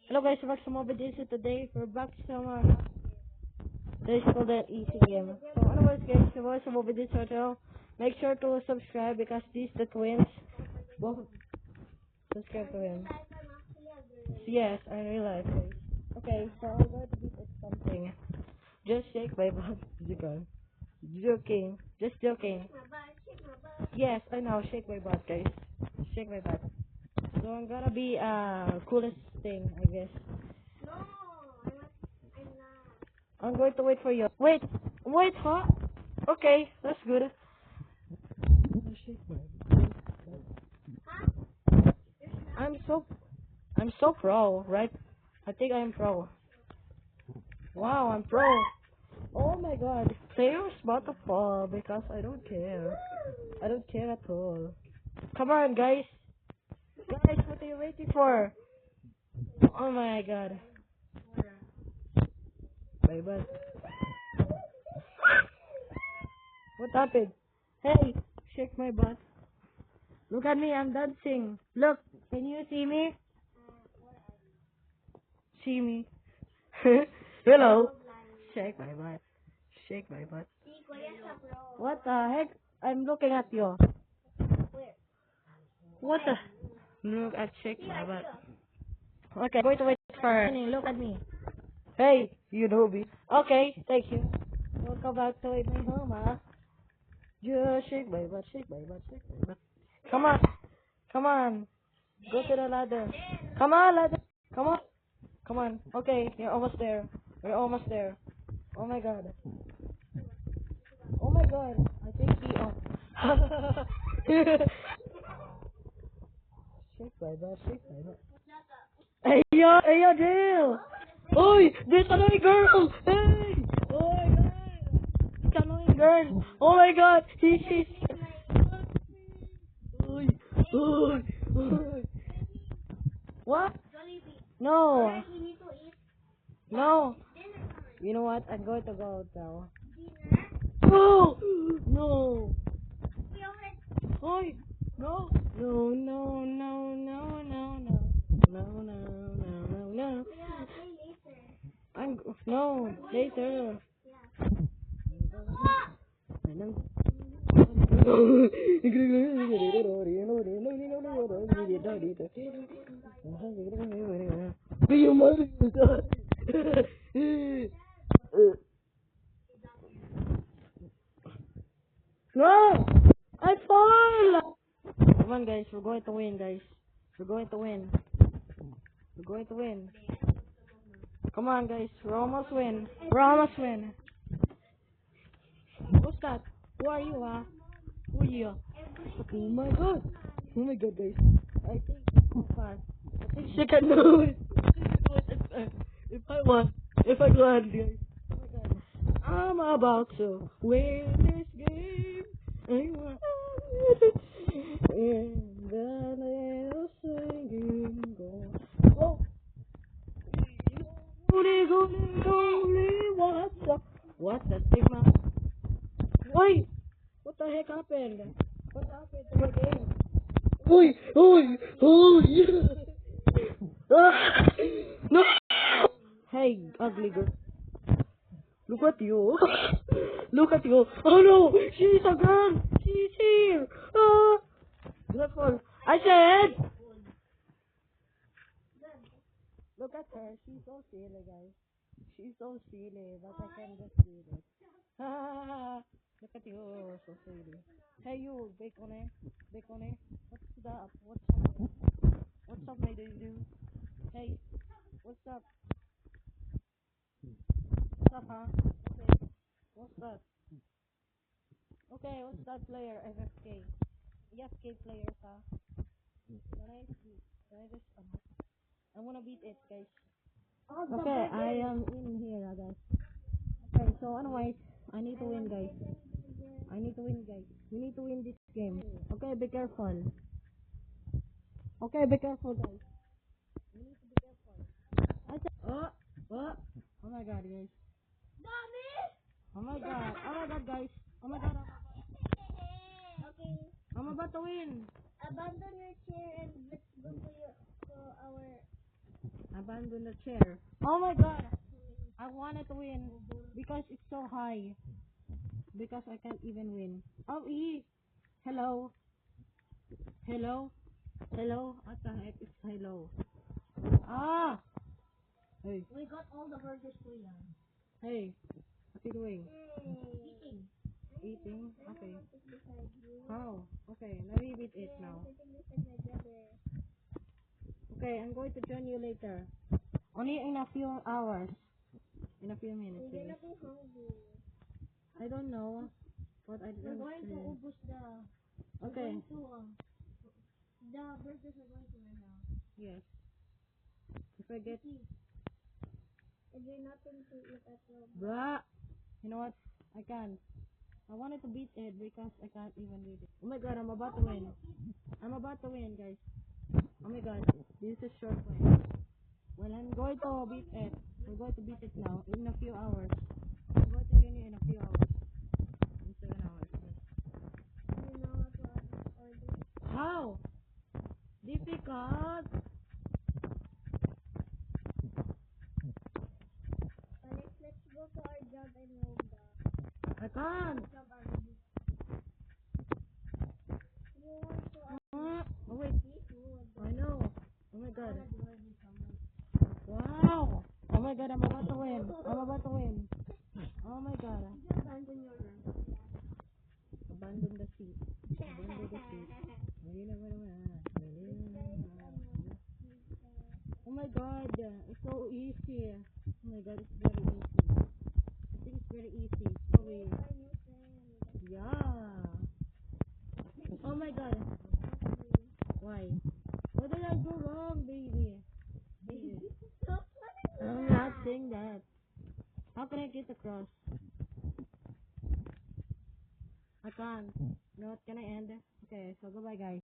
Hello guys, back to Mobile Digits today. We're back to this is called the easy game. So anyways guys, if you watch Mobile Digits Hotel, make sure to subscribe because these the twins. Both subscribe to him. Yes, I realize guys. Okay, so I'm going to beat it something. Just shake my butt. Joking. Just joking. Yes, I know, shake my butt guys. Shake my butt. So I'm gonna be coolest thing, I guess. No, I'm not. I'm going to wait for you. Wait, huh? Okay, that's good. Huh? I'm so pro, right? I think I'm pro. Wow, I'm pro. Oh my god, players about to fall because I don't care. I don't care at all. Come on, guys. Guys, what are you waiting for? Oh my god. Bye bye. What happened? Hey, shake my butt. Look at me, I'm dancing. Look, can you see me? See me. Hello. Shake my butt. Shake my butt. See, Kuya sa bro. What the heck? I'm looking at you. Where? What the? Look at shake my Here, butt. here. Okay, going to wait for. Look at me. Hey, you know me. Okay, thank you. Welcome back to my home, huh? Just shake my butt, shake my butt, shake my butt. Come on, come on. Go to the ladder. Come on, ladder. Come on. Come on. Okay, you're almost there. We're almost there. Oh my god. Oh my god. I think he shake my butt, shake my butt. Hey yo, Jill! Oi, there's another girl! Hey! Oh my god! It's another girl! Oh my god! She's... Oi! Oi! Oi! What? Jollibee. No! Alright, we need to eat No! dinner. You know what? I'm going to go out now. Dinner? No! No! We already. Oi! No! No, no, no, no, no, no. No, no, no, no, no. Yeah, play later. No, later. Yeah. No! I fall! Come on guys, we're going to win guys. We're going to win. We're going to win. Come on guys, we're almost win. We're almost win. What's that? Who are you, huh? Who are you? Oh my god. Oh my god guys. I think I think she can do it. She can do it if I want. If I can guys. Oh my god. I'm about to win this game. I want in the little singing goal. Oh. What the stigma? Wait! What the heck happened? What happened to my game? Oi! Ah, no! Hey, ugly girl. Look at you. Look at you. Oh no! She's a girl! She's here! Ah! Not fall. I said! Look at her. She's so silly, guys. She's so silly, but I can just do it. Ah, look at you, so silly. Hey you, Bacone. Bacone. What's up? What's up? What's up, my dude? Hey, what's up? What's up, huh? Okay. What's up? Okay, what's that player? FFK. FFK players, huh? Can I see? Can I just, I wanna beat it, guys. Okay, I am in here, guys. Okay, so anyways, I need to win, guys. I need to win, guys. We need to win this game. Okay, be careful. Okay, be careful, guys. We need to be careful. I said, oh my god, guys. Mommy! Oh my god, guys. Oh my god, Okay. I'm about to win. Abandon your chair and let's go to our Abandon the chair. Oh my god! I wanted to win because it's so high. Because I can't even win. Oh, hello. Hello. Hello. What the heck is hello? Ah! Hey. We got all the burgers for you. Hey. What are you doing? Eating. Eating? Okay. Beside you. Oh, okay. Let me beat it now. Sitting beside my brother. Okay, I'm going to join you later. Only in a few hours. In a few minutes. We're Maybe. not too hungry. I don't know. But I We're didn't going to see. ubus the. Okay. We're going to the burgers are going to my house. Yes. If I get... Is there nothing to eat at home? Bruh! You know what? I can't. I wanted to beat it because I can't even beat it. Oh my god, I'm about to win. I'm about to win, guys. Oh my god, this is short way. Well, I'm going to beat it. We're going to beat it now in a few hours. I'm going to join you in a few hours. In 7 hours. Yes. Do you know what to order? How? Difficult. Alex, let's go to our job and roam the I can't. job already. You want to Oh wait, seafood? I know. Oh my I god. wanna do it somewhere. Wow. Oh my god, I'm about to win. I'm about to win. Oh my god. Did you abandon your room? Abandon the seat. Abandon the seat. Oh my god, it's so easy. Oh my god, it's very easy. I think it's very easy. Sorry. Our new friend. Yeah. Oh my god. Why? What did I do wrong, baby? Baby. Stop I'm not saying that. How can I get across? I can't. You know what? Can I end? Okay, so goodbye, guys.